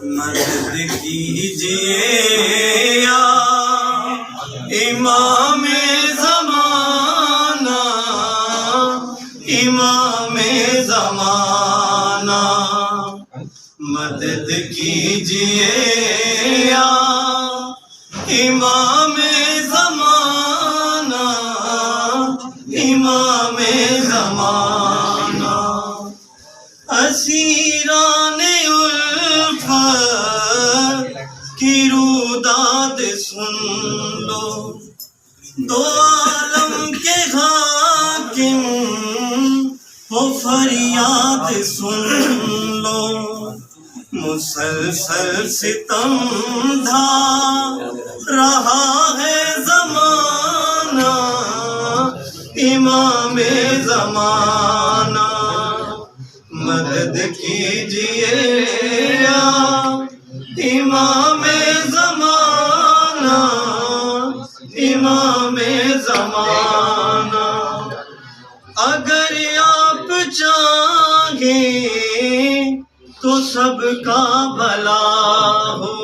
مدد کیجئے یا امام زمانہ، امام زمانہ، مدد کیجئے یا امام زمانہ، امام زمانہ، اسیران الفت کی روداد سن لو، دو عالم کے حاکم وہ فریاد سن لو، مسلسل ستم ڈھا رہا ہے زمانہ، امام زمانہ، مدد کیجئے یا امام زمانہ، امام زمانہ، اگر آپ چاہیں تو سب کا بھلا ہو،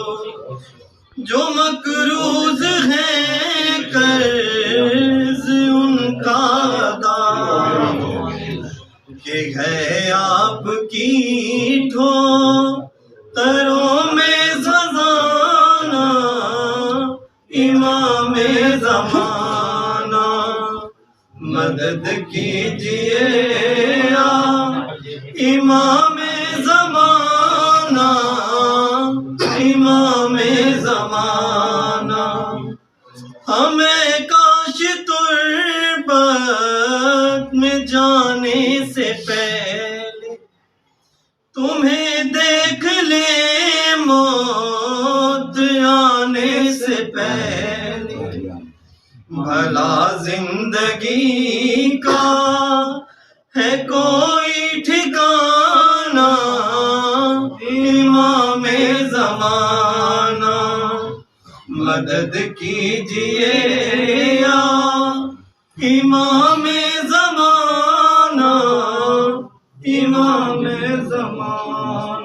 جو مقروض ہیں قرض ان کا ادا ہو، کہ ہے آپ کی ٹھوکروں میں خزانہ، امام زمانہ، مدد کیجئے یا امام زمانہ، امام زمانہ، ہمیں کاش تربت میں جانے سے پہلے تمہیں دیکھ لے، موت آنے سے پہلے، بھلا زندگی کا ہے کوئی ٹھکانہ، امام زمانہ، مدد کیجئے یا امام زمانہ، امام زمانہ۔